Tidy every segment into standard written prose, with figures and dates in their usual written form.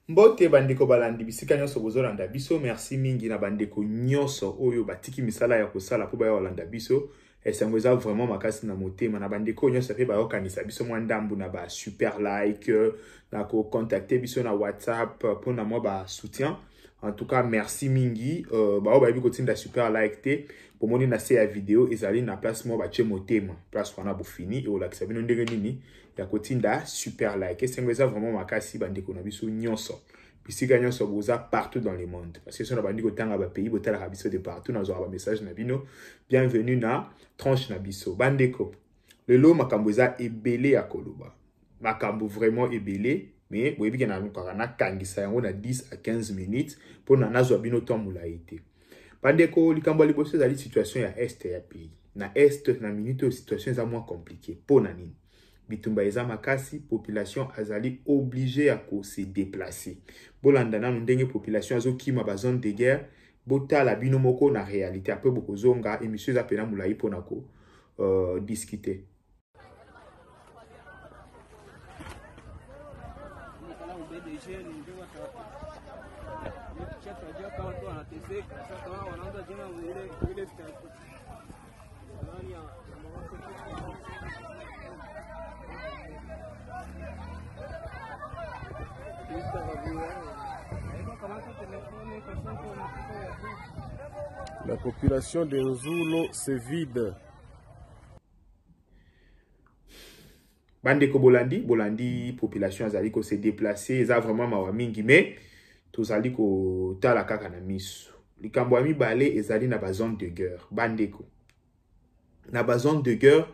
Mbote bandeko balandi bisika nyonso bozolanda biso, merci mingi na bandeko nyonso oyo batiki misala ya kosala po baya olanda biso. Esango eza vraiment makasi na motema na bandeko nyonso pe bayo kanisa biso mwa ndambu na ba super like na ko contacter biso na WhatsApp pour na moi ba soutien. En tout cas merci mingi bayo ba bi kotinda super like te pour moni na se ya vidéo ezali na place mo ba che motema place wana bo fini et olakisa bino ndenge nini ya kotinda super like. Esango eza vraiment makasi bandeko na biso nyonso. Bisika nyonso boza partout dans le monde. Parce que si on a bandi ko tanga ba pays botala ka biso de partout na zo ba message na bino. Bienvenue na tranche na biso. Bandeko. Lelo makambo eza ebele ya koloba. Makambo vraiment ebele, mais boyebi ke na nukaka na kangisa yango na 10 à 15 minutes pour na nazo bino to mulaite. Bandeko likambo liboso ezali situation ya est ya pays. Na est na minute situation eza moins compliquée. Pona nini? Bitumba eza makasi, population azali obligé à se déplacer. Bolanda na ndenge population azo kima ba zone de guerre, botala bino moko na réalité après boko zonga émission za pena mulai pona ko discuter. La population de Nzulo se vide. Bandeko Bolandi, population azali ko se déplacer, eza vraiment mawa mingi, mais tozali ko tala kaka na miso. Likambo ami bale ezali na ba zone de guerre. Bandeko. Na ba zone de guerre,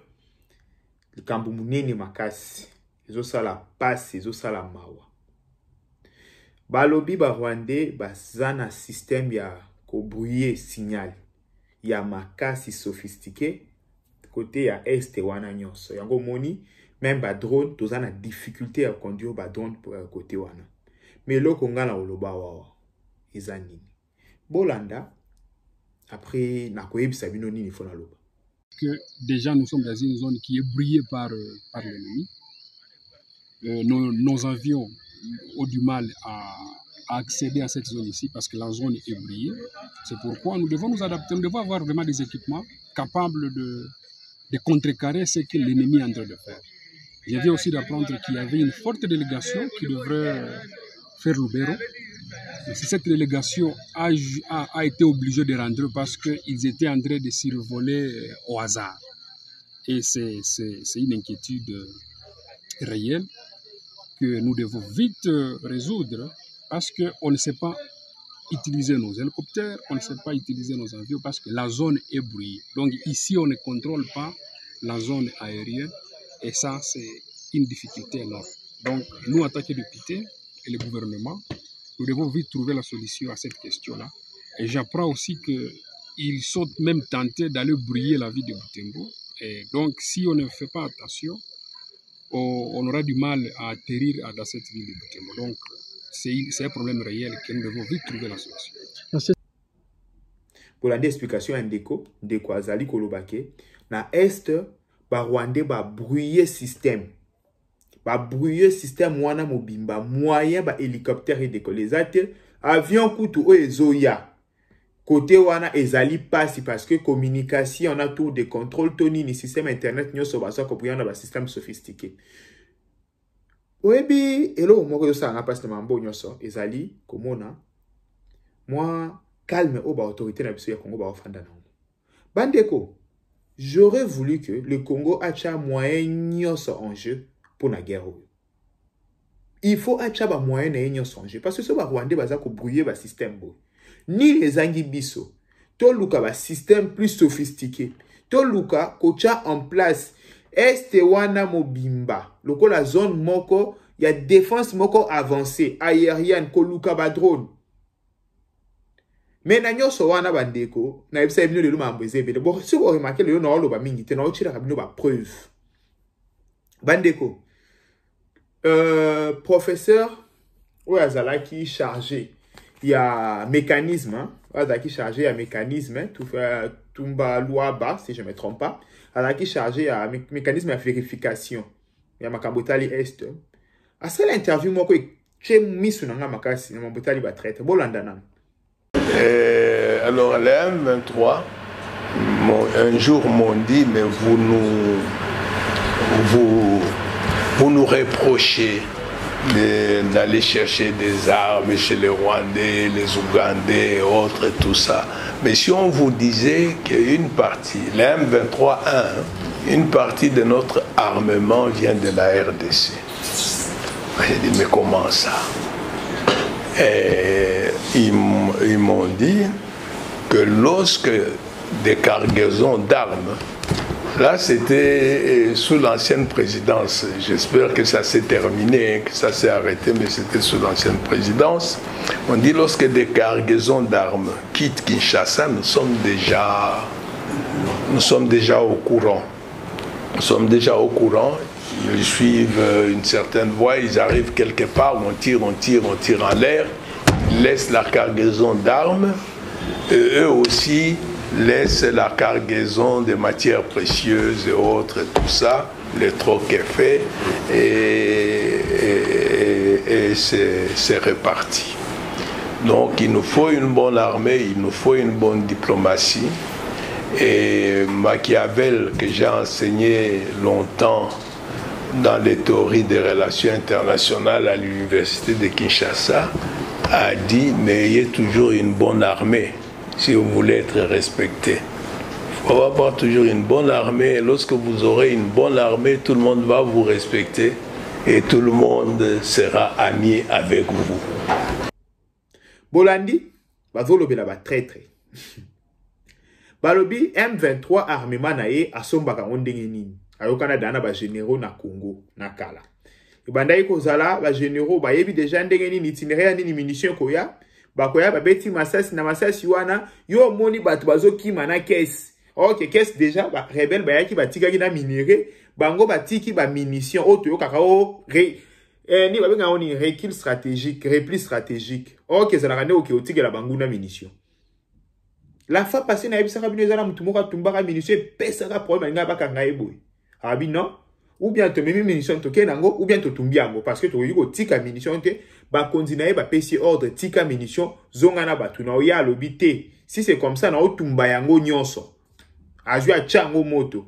likambo munene makasi. Ezo sala passe, ezo sala mawa. Balobi ba Rwandais bazana système ya ko brouiller signal. Ya makasi sophistiqué côté ya est wana nyonso. Yango moni même ba drone tozana difficulté à conduire ba drone côté wana. Mais loko ngala oloba wa ezanini. Bolanda après na koyebisa bino nini fona loba. Que déjà nous sommes dans une zone qui est brouillée par l'ennemi. Nos avions ont du mal à accéder à cette zone ici parce que la zone est brouillée. C'est pourquoi nous devons nous adapter, nous devons avoir vraiment des équipements capables de contrecarrer ce que l'ennemi est en train de faire. Je viens aussi d'apprendre qu'il y avait une forte délégation qui devrait faire Lubero. Cette délégation a été obligée de rentrer parce qu'ils étaient en train de survoler au hasard. Et c'est une inquiétude réelle que nous devons vite résoudre parce qu'on ne sait pas utiliser nos hélicoptères, on ne sait pas utiliser nos avions parce que la zone est brouillée. Donc ici, on ne contrôle pas la zone aérienne et ça, c'est une difficulté énorme. Donc nous, en tant que députés et le gouvernement, nous devons vite trouver la solution à cette question-là. Et j'apprends aussi qu'ils sont même tentés d'aller brouiller la ville de Butembo. Et donc, si on ne fait pas attention, on aura du mal à atterrir dans cette ville de Butembo. Donc, c'est un problème réel que nous devons vite trouver la solution. Pour l'explication, Ndeko Azali Kolobake, na Est, ba Rwandais ba brouiller système. Ba brouiller système wana mobimba moyen ba hélicoptère et décoller zate avion kutu o ezoya côté wana ezali passe parce que communication on a tour de contrôle toni ni système internet nyoso baso ko puyana ba système sophistiqué oyebi elo moko yo sanga passe na mambo nyoso ezali komona moi calme o ba autorité na biso ya Congo ba ofanda nango bandeko. J'aurais voulu que le Congo ait un moyen nyoso en jeu pour la guerre. Il faut un moyen nyoso en jeu parce que ce Rwandais baza ko brouiller ba système bo. Ni les angibiso. To luka ba système plus sophistiqué. To luka kocha en place este wana mobimba. Loko la zone moko ya défense moko avancée aérienne ko luka ba drone. Mais na nyonso wana bandeko na ebisa ebino lelo mambo ezebele. Bon si vous remarquez lelo na oloba mingi te na otira kabino ba preuve. Bandeko professeur ou azalaki chargé il y a mécanisme azalaki chargé à mécanisme tout Tumba Luaba si je me trompe pas azalaki chargé à mécanisme de vérification ya makambotali est à ça l'interview moko che misu nanga makasi na mambotali ba traite bolandana. Alors les M23 un jour m'ont dit mais vous nous reprochez d'aller chercher des armes chez les Rwandais, les Ougandais et autres, tout ça. Mais si on vous disait qu'une partie, les M23-1, une partie de notre armement vient de la RDC. J'ai dit, mais comment ça? Et ils m'ont dit que lorsque des cargaisons d'armes, là, c'était sous l'ancienne présidence. J'espère que ça s'est terminé, que ça s'est arrêté, mais c'était sous l'ancienne présidence. On dit lorsque des cargaisons d'armes quittent Kinshasa, nous sommes déjà au courant. Nous sommes déjà au courant. Ils suivent une certaine voie, ils arrivent quelque part, on tire en l'air, ils laissent la cargaison d'armes, et eux aussi laisse la cargaison de matières précieuses et autres, tout ça, le troc est fait et c'est reparti. Donc il nous faut une bonne armée, il nous faut une bonne diplomatie. Et Machiavel, que j'ai enseigné longtemps dans les théories des relations internationales à l'université de Kinshasa, a dit « mais ayez toujours une bonne armée ». Si vous voulez être respecté, il faut avoir toujours une bonne armée. Et lorsque vous aurez une bonne armée, tout le monde va vous respecter et tout le monde sera ami avec vous. Bolandi, bazolobi la ba traître. Balobi M23 armement nae asombaka ndenge nini. Ayokana dana ba généraux na Congo na kala. Ibandai kozala ba généraux ba yebi déjà ndenge nini itinéraire nini munitions koya. Bakoya babeti masasi na masasi wana yo moni batu bazokima na caisse. OK, caisse déjà ba rebelle ba yaki batikaki na minéré, bango batiki ba munitions oto kakao ni babenga oni repli stratégique. OK, ça la OK otikela bango na munitions. La fois passée na ebisaka bino ezala mutu moko tumbaka munitions pesaka problème nga baka ngai boy. Abi non? Ou bien to memi munitions to kenango ou bien to tumbiango parce que to yiko tika munitions te ba konzinae ba pesi ordre tika munitions zonga na batu na oya lobité. Si c'est comme ça na otumba yango nyonso. Azua chango moto.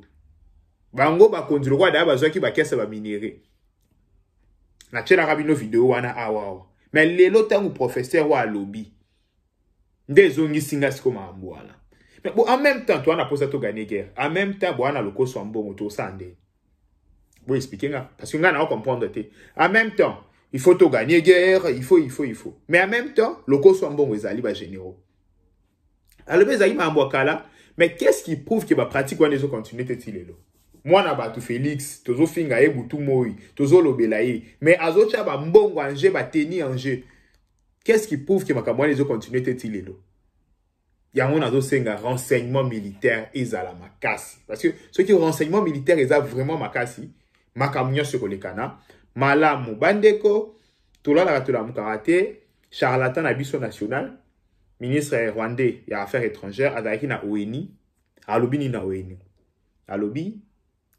Bango ba konzilo kwa da bazwaki ba kesa ba minéré. Na tchela rabino vidéo wana awa. Mais lelo tangu professeur wa lobby. Nde zongi singa siko maambu wana. Mais bon en même temps toi na posa to gagner guerre. En même temps bwana loko so mbongo to sande. Vous expliquez là parce que on a comprendre te. En même temps, il faut tout gagner guerre, il faut. Mais en même temps, le cause soit bon les alibas généraux. Alors les alibas ambouakala, mais qu'est-ce qui prouve que ma pratique on les a continué te moi na batu Félix, tozo finga e butu moi, tozo lobelaye, mais azocha ba mbongo anje ba teni anje. Qu'est-ce qui prouve que ma kamwa les a continué te tilelo? Yango nazo senga renseignement militaire ezala makasi parce que ceux qui renseignement militaire ezala vraiment makasi. Makamunya Sokolekana, Malamu Bandeko, Tola Karate, charlatan na biso national, ministre rwandais ya affaires étrangères, Adaki na ONI, Alobini na ONI. Alobi,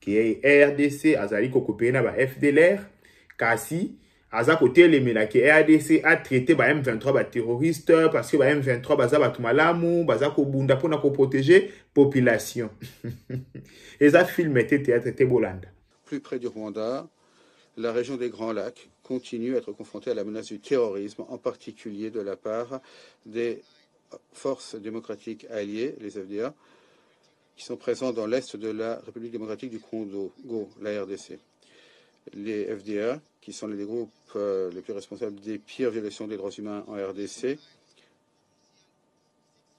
qui est RDC, Azali Kokopé na ba FDLR, Kasi, Aza côté les mela qui RDC a traité ba M23 ba terroriste parce que ba M23 baza ba tumalamu, baza ko bunda pour na ko protéger population. Et ça film était théâtre était Bolanda. Plus près du Rwanda, la région des Grands Lacs continue à être confrontée à la menace du terrorisme, en particulier de la part des forces démocratiques alliées, les FDR, qui sont présents dans l'est de la République démocratique du Congo, la RDC. Les FDR, qui sont les groupes les plus responsables des pires violations des droits humains en RDC,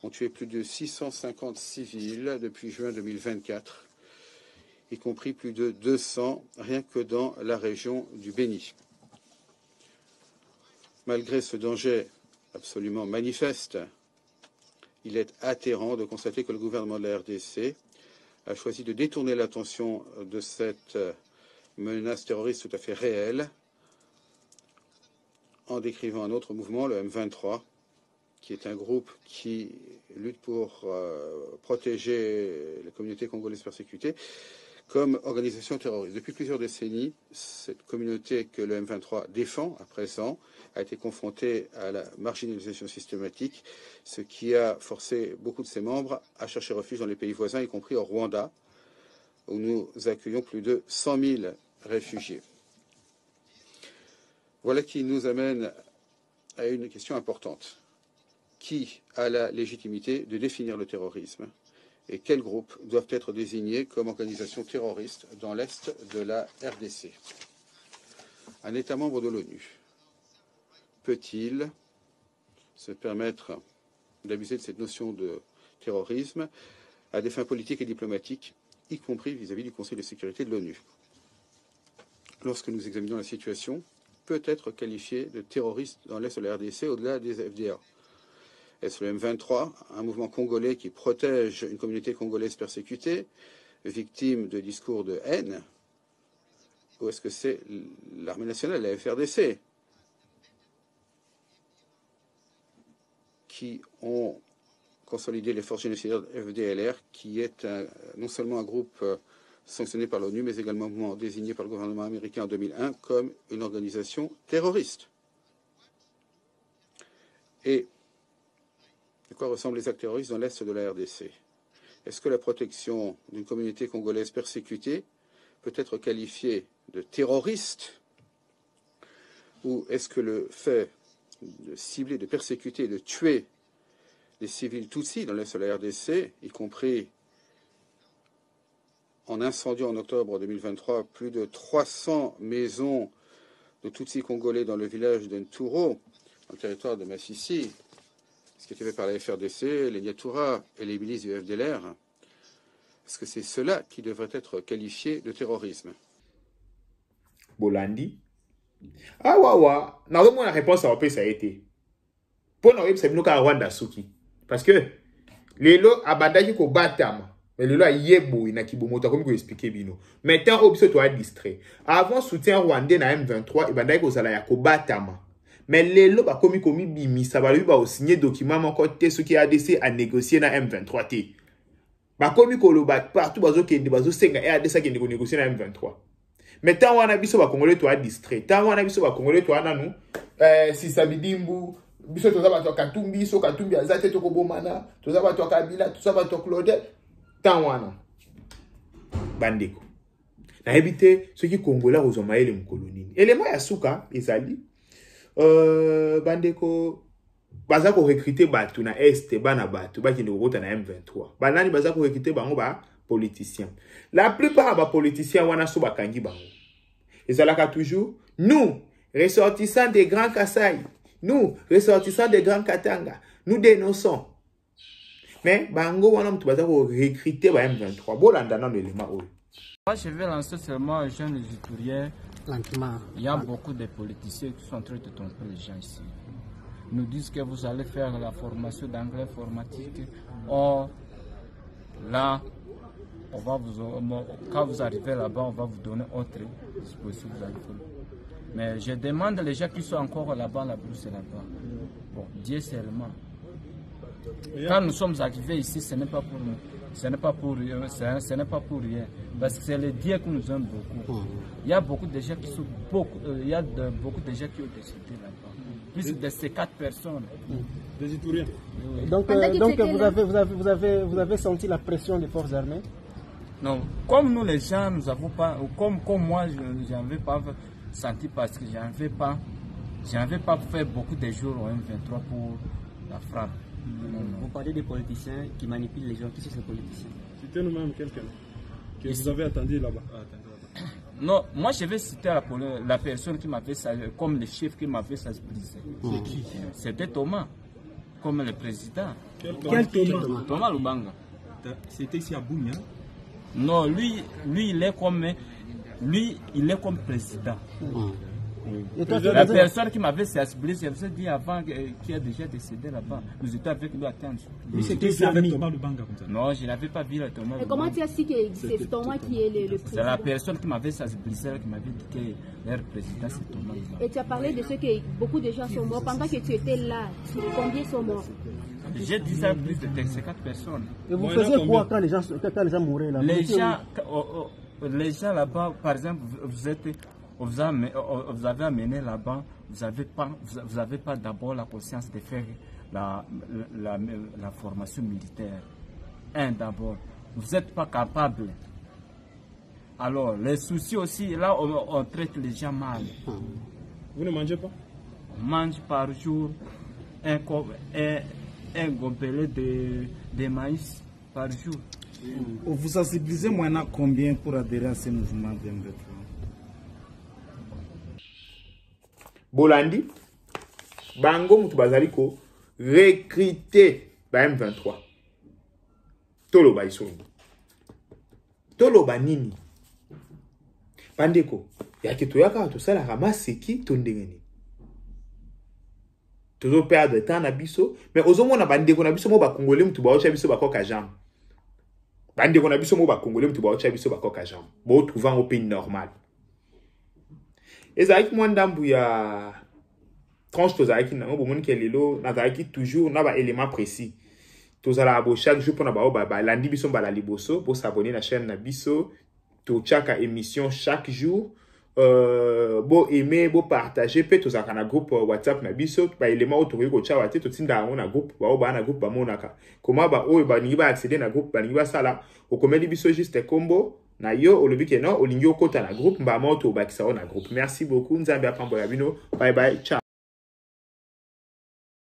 ont tué plus de 650 civils depuis juin 2024. Y compris plus de 200 rien que dans la région du Béni. Malgré ce danger absolument manifeste il est atterrant de constater que le gouvernement de la RDC a choisi de détourner l'attention de cette menace terroriste tout à fait réelle en décrivant un autre mouvement, le M23, qui est un groupe qui lutte pour protéger les communautés congolaises persécutées, comme organisation terroriste. Depuis plusieurs décennies, cette communauté que le M23 défend à présent a été confrontée à la marginalisation systématique, ce qui a forcé beaucoup de ses membres à chercher refuge dans les pays voisins, y compris au Rwanda, où nous accueillons plus de 100 000 réfugiés. Voilà qui nous amène à une question importante. Qui a la légitimité de définir le terrorisme et quels groupes doivent être désignés comme organisations terroristes dans l'Est de la RDC? Un État membre de l'ONU peut-il se permettre d'abuser de cette notion de terrorisme à des fins politiques et diplomatiques, y compris vis-à-vis du Conseil de sécurité de l'ONU? Lorsque nous examinons la situation, peut être qualifié de terroriste dans l'Est de la RDC au-delà des FDA. Est-ce le M23, un mouvement congolais qui protège une communauté congolaise persécutée, victime de discours de haine? Ou est-ce que c'est l'armée nationale, la FRDC, qui ont consolidé les forces génocidaires FDLR, qui est non seulement un groupe sanctionné par l'ONU, mais également un mouvement désigné par le gouvernement américain en 2001 comme une organisation terroriste? Et à quoi ressemblent les actes terroristes dans l'Est de la RDC? Est-ce que la protection d'une communauté congolaise persécutée peut être qualifiée de terroriste? Ou est-ce que le fait de cibler, de persécuter, de tuer les civils Tutsis dans l'Est de la RDC, y compris en incendiant en octobre 2023 plus de 300 maisons de Tutsis congolais dans le village d'Nturo, dans le territoire de Massissi, ce qui était fait par la FRDC, les Nyatura et les milices du FDLR, est-ce que c'est cela qui devrait être qualifié de terrorisme? Bolandi. Ah wawa, non, la réponse à ça a été. Pour nous, c'est nous qui Rwanda Suki. Parce que les lots abandonnent ko batama. Mais le lot yebo ina kibomoto comme ko expliquer bino. Maintenant obso toi distrait. Avant soutien rwandais na M23 ibandai ko sala ya ko batama. Mais les lots ba komi bimi ça va lui ba signer document mon côté ce qui a ADC à négocier na M23 t. Ba komi ko lo ba partout bazo kende bazo senga et ADC qui négocier na M23. Mais tant wana biso ba congolais toi distrait. Tant wana biso ba congolais toi nanu si sabidimbu biso toza ba to katumbi so katumbi azate to ko bomana toza ba to kabila toza ba to Claudel. Tant wana bandeko na habité ceux qui congolais aux omaïle mkolonini élément ya suka ezali bandeko baza ko recruter batu na est bana batu ba kinde kota na M23 banani baza ko recruter bango ba politiciens. La plupart ba politiciens wana so bakangi bango ezalaka toujours nous ressortissants des grands Kasai, nous ressortissants des grands Katanga, nous dénonçons. Mais bango wana mtu baza ko recruter ba M23 bolanda na l'élément oyo. Moi je vais lancer seulement un jeune éditorial. Lentement. Il y a beaucoup de politiciens qui sont en train de tromper les gens ici. Ils nous disent que vous allez faire la formation d'anglais informatique. Or, là, on va quand vous arrivez là-bas, on va vous donner autre disposition. Mais je demande les gens qui sont encore là-bas, la brousse est là-bas. Bon, Dieu seulement. Quand nous sommes arrivés ici, ce n'est pas pour nous. Ce n'est pas pour rien, ce n'est pas pour rien. Parce que c'est le Dieu que nous aime beaucoup. Il y a beaucoup de gens qui sont beaucoup de gens qui ont décédé là-bas. Plus de ces 4 personnes. Des Ituriens. Oui. Donc vous avez senti la pression des forces armées? Non, comme nous les gens, nous n'avons pas, comme moi, je n'avais pas senti parce que je n'avais pas fait beaucoup de jours au M23 pour la frappe. Vous parlez des politiciens qui manipulent les gens. Qui sont ces politiciens? Citez-nous même quelqu'un que vous avez attendu là-bas. Non, moi je vais citer la personne qui m'avait comme le chef qui m'avait sensibilisé. C'est qui? C'était Thomas, comme le président. Quel Thomas? Thomas Lubanga. C'était ici à Bounia? Non, lui il est comme président. Et toi, La personne qui m'avait sensibilisé, je vous ai dit avant, qui a déjà décédé là-bas. Nous étions avec lui à Tange. Lui, c'était avec Thomas Lubanga comme ça. Non, je n'avais pas vu le Thomas Lubanga. Et comment tu as su que c'est Thomas qui est le président? C'est la personne qui m'avait sensibilisé, qui m'avait dit que leur président c'est Thomas Lubanga. Et tu as parlé de ce que beaucoup de gens sont morts. Pendant que tu étais là, combien sont morts? J'ai dit ça plus de 54 personnes. Et vous faisiez quoi quand les gens mouraient là? Les gens là-bas, par exemple, vous avez amené là-bas, vous n'avez pas d'abord la conscience de faire la formation militaire. D'abord, vous n'êtes pas capable. Alors, les soucis aussi, là, on traite les gens mal. Vous ne mangez pas? On mange par jour un gobelet de maïs par jour. Vous sensibilisez moyennant combien pour adhérer à ce mouvement d'M23? Bolandi, bango mutu bazali ko recruter ba M23. Tolo ba isongo. Tolo ba nini. Bandeko, yake toyaka to sala ramaseki to ndengeni. Tozo perdre temps na biso, mais ozomona bandeko na biso mo ba congolais mutu ba ocha biso ba koka jambe. Bandeko na biso mo ba congolais mutu ba ocha biso ba koka jambe. Bo trouver au pays normal. Ezaki mwandambu ya tranche tozaki na ngo bomoni kelelo nazaki toujours na ba élément précis. Tozala bo chaque jour pona ba landi biso ba la liboso pour s'abonner la chaîne na biso. To chaka émission chaque jour. Bo aimer, bo partager, peut tozaka na groupe WhatsApp na biso ba élément autour ko cha wate to tinda na groupe ba na groupe ba monaka. Comment ba o ba ni ba accéder na groupe ba ni ba sala o komeli biso juste combo. Na yo olobi ke non olingi okota na groupe mba moto bakisa na groupe. Merci beaucoup nzambe apambola bino. Bye bye. Ciao.